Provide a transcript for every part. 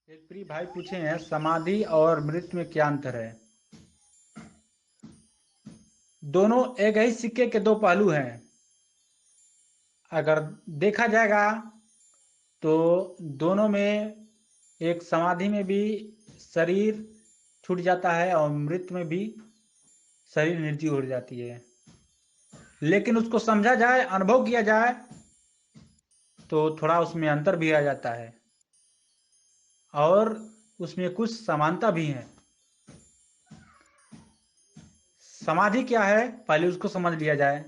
एक प्रिय भाई पूछे हैं, समाधि और मृत्यु में क्या अंतर है। दोनों एक ही सिक्के के दो पहलू हैं। अगर देखा जाएगा तो दोनों में एक समाधि में भी शरीर छूट जाता है और मृत्यु में भी शरीर निर्जीव हो जाती है। लेकिन उसको समझा जाए, अनुभव किया जाए तो थोड़ा उसमें अंतर भी आ जाता है और उसमें कुछ समानता भी है। समाधि क्या है, पहले उसको समझ लिया जाए।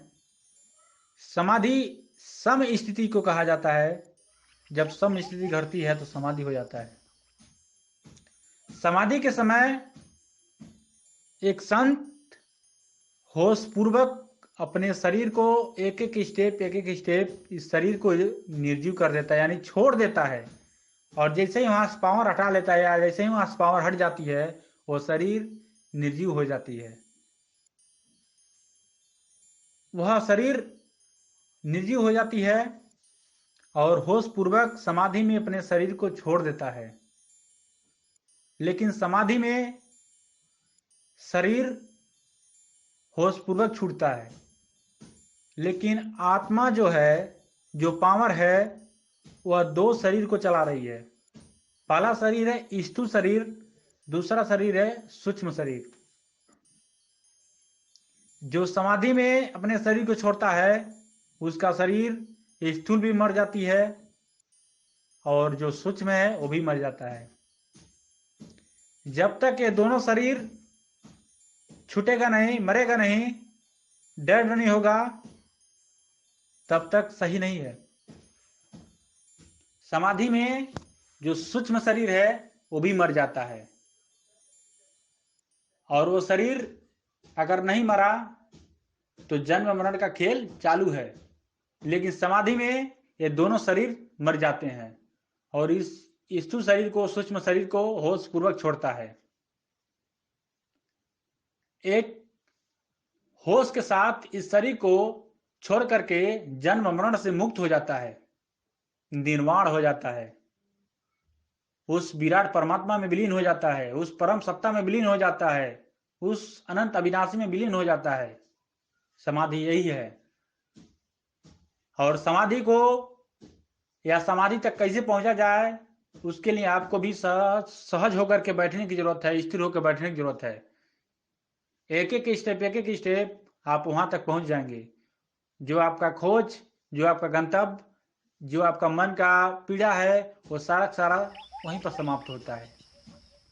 समाधि सम स्थिति को कहा जाता है। जब सम स्थिति घटती है तो समाधि हो जाता है। समाधि के समय एक संत होश पूर्वक अपने शरीर को एक एक स्टेप इस शरीर को निर्जीव कर देता है, यानी छोड़ देता है। और जैसे ही वहां से पावर हटा लेता है या जैसे ही वहां से पावर हट जाती है वो शरीर निर्जीव हो जाती है। वह शरीर निर्जीव हो जाती है और होश पूर्वक समाधि में अपने शरीर को छोड़ देता है। लेकिन समाधि में शरीर होश पूर्वक छूटता है, लेकिन आत्मा जो है, जो पावर है, वह दो शरीर को चला रही है। पहला शरीर है स्थूल शरीर, दूसरा शरीर है सूक्ष्म शरीर। जो समाधि में अपने शरीर को छोड़ता है उसका शरीर स्थूल भी मर जाती है और जो सूक्ष्म है वो भी मर जाता है। जब तक ये दोनों शरीर छूटेगा नहीं, मरेगा नहीं, डेड नहीं होगा, तब तक सही नहीं है। समाधि में जो सूक्ष्म शरीर है वो भी मर जाता है और वो शरीर अगर नहीं मरा तो जन्म मरण का खेल चालू है। लेकिन समाधि में ये दोनों शरीर मर जाते हैं और इस स्थूल शरीर को, सूक्ष्म शरीर को होश पूर्वक छोड़ता है। एक होश के साथ इस शरीर को छोड़ करके जन्म मरण से मुक्त हो जाता है, निर्वाण हो जाता है, उस विराट परमात्मा में विलीन हो जाता है, उस परम सत्ता में विलीन हो जाता है, उस अनंत अविनाशी में विलीन हो जाता है। समाधि यही है। और समाधि को या समाधि तक कैसे पहुंचा जाए उसके लिए आपको भी सहज होकर के बैठने की जरूरत है, स्थिर होकर बैठने की जरूरत है। एक एक स्टेप आप वहां तक पहुंच जाएंगे। जो आपका खोज, जो आपका गंतव्य, जो आपका मन का पीड़ा है वो सारा सारा वहीं पर समाप्त होता है।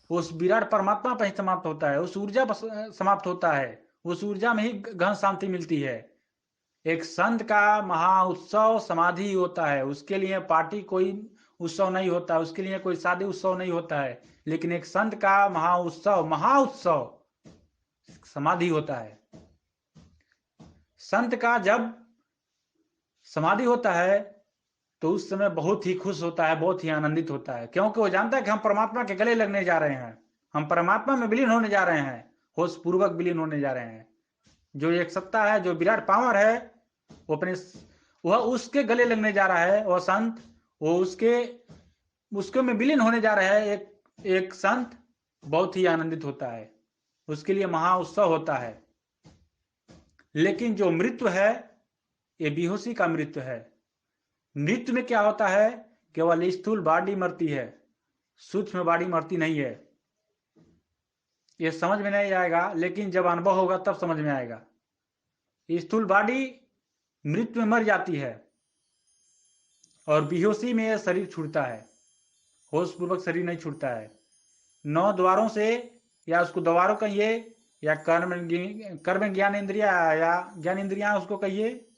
उस विराट परमात्मा पर ही समाप्त होता है, उस ऊर्जा पर समाप्त होता है। उस ऊर्जा में ही गहन शांति मिलती है। एक संत का महा उत्सव समाधि होता है। उसके लिए पार्टी कोई उत्सव नहीं होता, उसके लिए कोई शादी उत्सव नहीं होता है, लेकिन एक संत का महा उत्सव समाधि होता है। संत का जब समाधि होता है तो उस समय बहुत ही खुश होता है, बहुत ही आनंदित होता है, क्योंकि वो जानता है कि हम परमात्मा के गले लगने जा रहे हैं, हम परमात्मा में विलीन होने जा रहे हैं, होश पूर्वक विलीन होने जा रहे हैं। जो एक सत्ता है, जो विराट पावर है, वो अपने वह उसके गले लगने जा रहा है। वह संत वो उसके में विलीन होने जा रहा है। एक संत बहुत ही आनंदित होता है, उसके लिए महा उत्सव होता है। लेकिन जो मृत्यु है ये बेहोशी का मृत्यु है। मृत्यु में क्या होता है, केवल स्थूल बॉडी मरती है, सूक्ष्म बॉडी मरती नहीं है। ये समझ में नहीं आएगा, लेकिन जब अनुभव होगा तब समझ में आएगा। स्थूल बॉडी मृत्यु में मर जाती है और बेहोशी में शरीर छूटता है, होश पूर्वक शरीर नहीं छूटता है। 9 द्वारों से, या उसको द्वारों कहिए, या कर्म ज्ञान इंद्रिया या ज्ञान इंद्रिया उसको कहिए,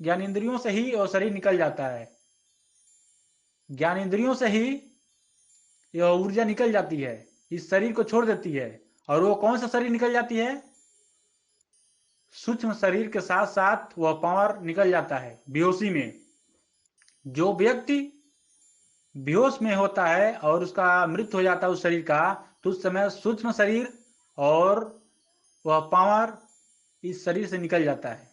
ज्ञान इंद्रियों से ही और शरीर निकल जाता है। ज्ञान इंद्रियों से ही यह ऊर्जा निकल जाती है, इस शरीर को छोड़ देती है। और वो कौन सा शरीर निकल जाती है? सूक्ष्म शरीर के साथ साथ वह पावर निकल जाता है बेहोशी में। जो व्यक्ति बेहोश में होता है और उसका मृत्यु हो जाता है उस शरीर का, तो उस समय सूक्ष्म शरीर और वह पावर इस शरीर से निकल जाता है।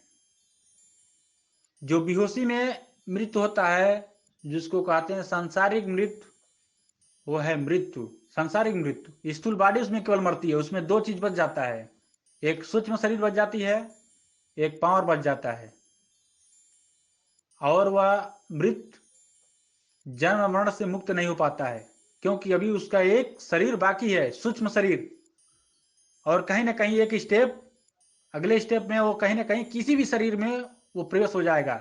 जो बेहोशी में मृत्यु होता है, जिसको कहते हैं सांसारिक मृत्यु, वो है मृत्यु, सांसारिक मृत्यु। स्थूल बॉडी उसमें केवल मरती है, उसमें दो चीज बच जाता है, एक सूक्ष्म शरीर बच जाती है, एक पावर बच जाता है। और वह मृत जन्म मरण से मुक्त नहीं हो पाता है, क्योंकि अभी उसका एक शरीर बाकी है, सूक्ष्म शरीर। और कहीं ना कहीं एक स्टेप, अगले स्टेप में वो कहीं ना कहीं किसी भी शरीर में वो प्रवेश हो जाएगा।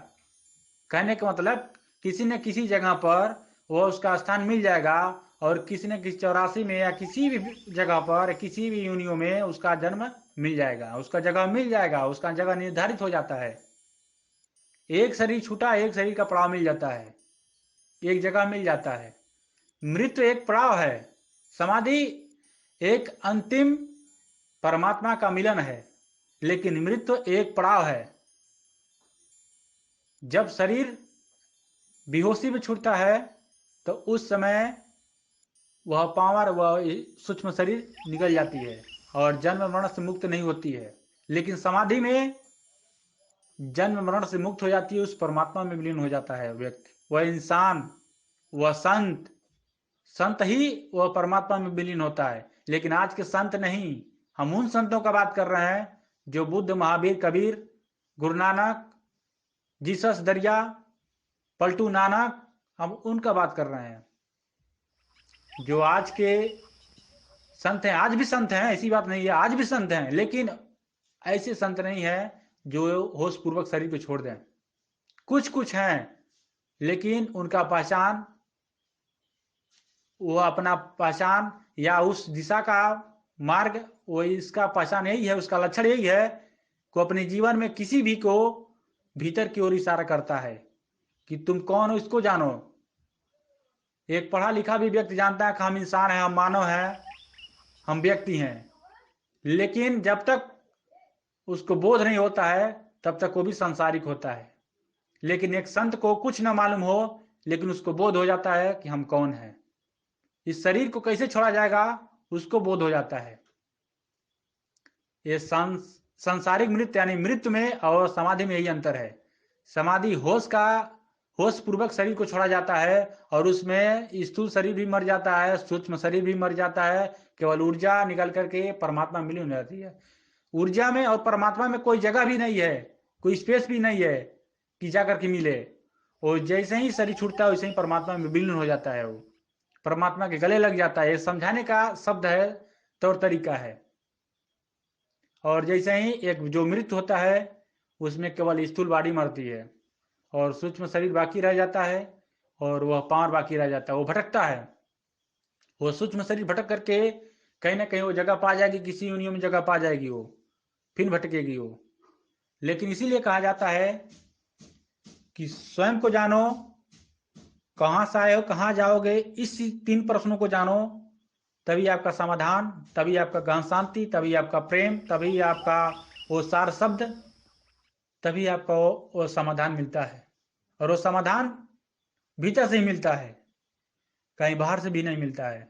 कहने का मतलब किसी न किसी जगह पर वो उसका स्थान मिल जाएगा, और किसी न किसी 84 में या किसी भी जगह पर, किसी भी यूनियो में उसका जन्म मिल जाएगा, उसका जगह मिल जाएगा, उसका जगह निर्धारित हो जाता है। एक शरीर छूटा, एक शरीर का पड़ाव मिल जाता है, एक जगह मिल जाता है। मृत्यु एक पड़ाव है, समाधि एक अंतिम परमात्मा का मिलन है, लेकिन मृत्यु एक पड़ाव है। जब शरीर बेहोशी में छूटता है तो उस समय वह पावर, वह सूक्ष्म शरीर निकल जाती है और जन्म मरण से मुक्त नहीं होती है। लेकिन समाधि में जन्म मरण से मुक्त हो जाती है, उस परमात्मा में विलीन हो जाता है व्यक्ति। वह इंसान, वह संत, संत ही वह परमात्मा में विलीन होता है। लेकिन आज के संत नहीं, हम उन संतों का बात कर रहे हैं जो बुद्ध, महावीर, कबीर, गुरु नानक, जीसस दरिया, पलटू नानक, हम उनका बात कर रहे हैं। जो आज के संत हैं, आज भी संत हैं, ऐसी बात नहीं है, आज भी संत हैं, लेकिन ऐसे संत नहीं है जो होश पूर्वक शरीर को छोड़ दें। कुछ कुछ हैं, लेकिन उनका पहचान, वो अपना पहचान या उस दिशा का मार्ग, वो इसका पहचान यही है, उसका लक्षण यही है कि अपने जीवन में किसी भी को भीतर की ओर इशारा करता है कि तुम कौन हो, इसको जानो। एक पढ़ा लिखा भी व्यक्ति जानता है कि हम इंसान हैं, हम मानव हैं, हम व्यक्ति हैं, लेकिन जब तक उसको बोध नहीं होता है तब तक वो भी सांसारिक होता है। लेकिन एक संत को कुछ ना मालूम हो, लेकिन उसको बोध हो जाता है कि हम कौन हैं, इस शरीर को कैसे छोड़ा जाएगा, उसको बोध हो जाता है। ये सांसारिक मृत्यु यानी मृत्यु में और समाधि में यही अंतर है। समाधि होश पूर्वक शरीर को छोड़ा जाता है, और उसमें स्थूल शरीर भी मर जाता है, सूक्ष्म शरीर भी मर जाता है, केवल ऊर्जा निकल करके परमात्मा मिली हो जाती है। ऊर्जा में और परमात्मा में कोई जगह भी नहीं है, कोई स्पेस भी नहीं है कि जाकर के मिले। और जैसे ही शरीर छूटता है वैसे ही परमात्मा में विलीन हो जाता है, वो परमात्मा के गले लग जाता है। ये समझाने का शब्द है, तौर तरीका है। और जैसे ही एक जो मृत्यु होता है उसमें केवल स्थूल बॉडी मरती है और सूक्ष्म शरीर बाकी रह जाता है, और वह पांव बाकी रह जाता है, वो भटकता है। वो सूक्ष्म शरीर भटक करके कहीं ना कहीं वो जगह पा जाएगी, किसी यूनियन में जगह पा जाएगी, वो फिर भटकेगी वो। लेकिन इसीलिए कहा जाता है कि स्वयं को जानो, कहाँ से आए हो, कहाँ जाओगे, इस 3 प्रश्नों को जानो, तभी आपका समाधान, तभी आपका गहन शांति, तभी आपका प्रेम, तभी आपका वो सार शब्द, तभी आपका वो समाधान मिलता है। और वो समाधान भीतर से ही मिलता है, कहीं बाहर से भी नहीं मिलता है।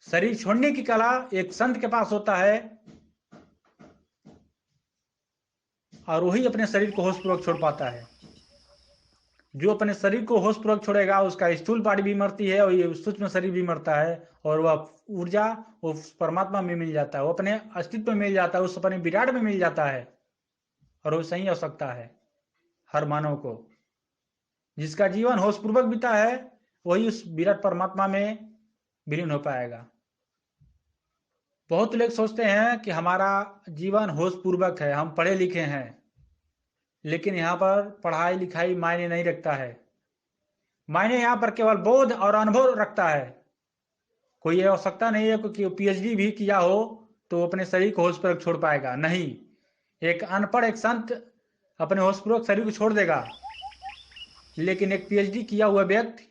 शरीर छोड़ने की कला एक संत के पास होता है, और वही अपने शरीर को होशपूर्वक छोड़ पाता है। जो अपने शरीर को होशपूर्वक छोड़ेगा उसका स्थूल बॉडी भी मरती है और ये सूक्ष्म शरीर भी मरता है, और वह ऊर्जा वो परमात्मा में मिल जाता है, वो अपने अस्तित्व में मिल जाता है, उस अपने विराट में मिल जाता है। और वो सही आवश्यकता है हर मानव को। जिसका जीवन होशपूर्वक बीता है वही उस विराट परमात्मा में विलीन हो पाएगा। बहुत लोग सोचते हैं कि हमारा जीवन होशपूर्वक है, हम पढ़े लिखे हैं, लेकिन यहाँ पर पढ़ाई लिखाई मायने नहीं रखता है। मायने यहाँ पर केवल बोध और अनुभव रखता है। कोई आवश्यकता नहीं है कि पीएचडी भी किया हो तो अपने शरीर को होशपूर्वक छोड़ पाएगा, नहीं। एक अनपढ़ एक संत अपने होशपूर्वक शरीर को छोड़ देगा, लेकिन एक पीएचडी किया हुआ व्यक्ति,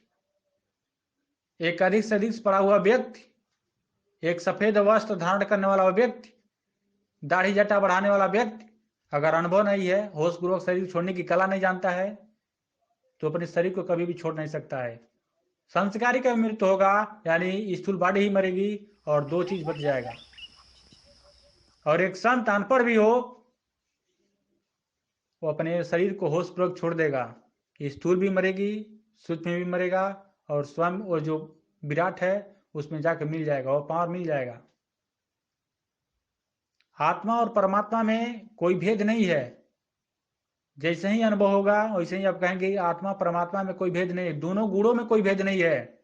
एक अधिक से अधिक पढ़ा हुआ व्यक्ति, एक सफेद वस्त्र धारण करने वाला व्यक्ति, दाढ़ी जटा बढ़ाने वाला व्यक्ति, अगर अनुभव नहीं है, होशपूर्वक शरीर छोड़ने की कला नहीं जानता है, तो अपने शरीर को कभी भी छोड़ नहीं सकता है। संस्कारी का मृत्यु होगा, यानी स्थूल बॉडी ही मरेगी और 2 चीज बच जाएगा। और एक संत अनपढ़ भी हो, वो अपने शरीर को होशपूर्वक छोड़ देगा, स्थूल भी मरेगी, सूक्ष्म भी मरेगा, और स्वयं वो जो विराट है उसमें जाकर मिल जाएगा, वो पावर मिल जाएगा। आत्मा और परमात्मा में कोई भेद नहीं है। जैसे ही अनुभव होगा वैसे ही आप कहेंगे आत्मा परमात्मा में कोई भेद नहीं है, दोनों गुणों में कोई भेद नहीं है,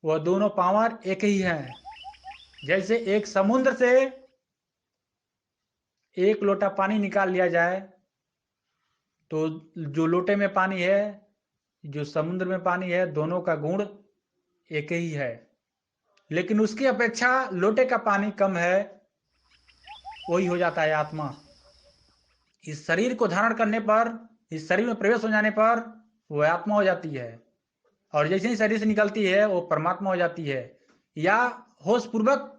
वह दोनों पावर एक ही है। जैसे एक समुद्र से एक लोटा पानी निकाल लिया जाए तो जो लोटे में पानी है, जो समुद्र में पानी है, दोनों का गुण एक ही है, लेकिन उसकी अपेक्षा लोटे का पानी कम है, वही हो जाता है आत्मा। इस शरीर को धारण करने पर, इस शरीर में प्रवेश हो जाने पर वह आत्मा हो जाती है, और जैसे ही शरीर से निकलती है वो परमात्मा हो जाती है। या होश पूर्वक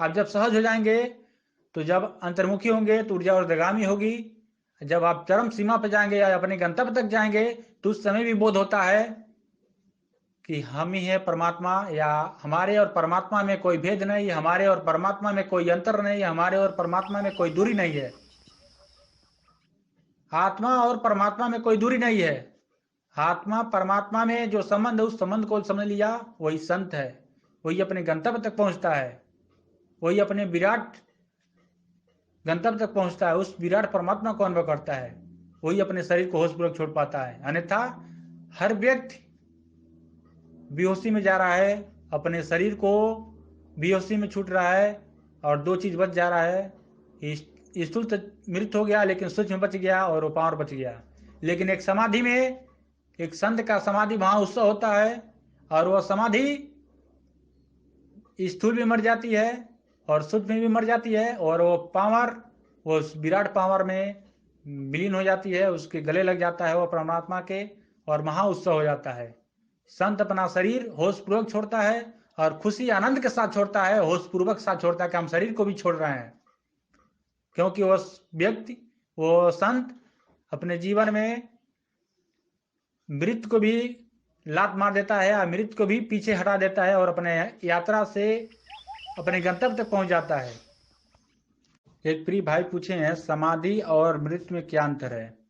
आप जब सहज हो जाएंगे, तो जब अंतर्मुखी होंगे तो ऊर्जा ऊर्ध्वगामी होगी। जब आप चरम सीमा पर जाएंगे या अपने गंतव्य तक जाएंगे तो उस समय भी बोध होता है कि हम ही है परमात्मा, या हमारे और परमात्मा में कोई भेद नहीं, हमारे और परमात्मा में कोई अंतर नहीं, हमारे और परमात्मा में कोई दूरी नहीं है। आत्मा और परमात्मा में कोई दूरी नहीं है। आत्मा परमात्मा में जो संबंध है उस संबंध को समझ लिया, वही संत है, वही अपने गंतव्य तक पहुंचता है, वही अपने विराट गंतव्य तक पहुंचता है, उस विराट परमात्मा को अनुभव करता है, वही अपने शरीर को होशपूर्वक छोड़ पाता है। अन्यथा हर व्यक्ति बेहोशी में जा रहा है, अपने शरीर को बेहोशी में छूट रहा है, और दो चीज बच जा रहा है, स्थूल तो मृत हो गया लेकिन सूक्ष्म बच गया और वो पावर बच गया। लेकिन एक समाधि में, एक संत का समाधि वहां उत्सव होता है, और वह समाधि स्थूल भी मर जाती है और सूक्ष्म भी मर जाती है, और वो पावर, वो विराट पावर में विलीन हो जाती है, उसके गले लग जाता है वो परमात्मा के, और महा उत्सव हो जाता है। संत अपना शरीर होशपूर्वक छोड़ता है और खुशी आनंद के साथ छोड़ता है, होशपूर्वक साथ छोड़ता है कि हम शरीर को भी छोड़ रहे हैं, क्योंकि वो व्यक्ति, वो संत अपने जीवन में मृत्यु को भी लात मार देता है, या मृत्यु को भी पीछे हटा देता है, और अपने यात्रा से अपने गंतव्य तक पहुंच जाता है। एक प्रिय भाई पूछे हैं, समाधि और मृत्यु में क्या अंतर है?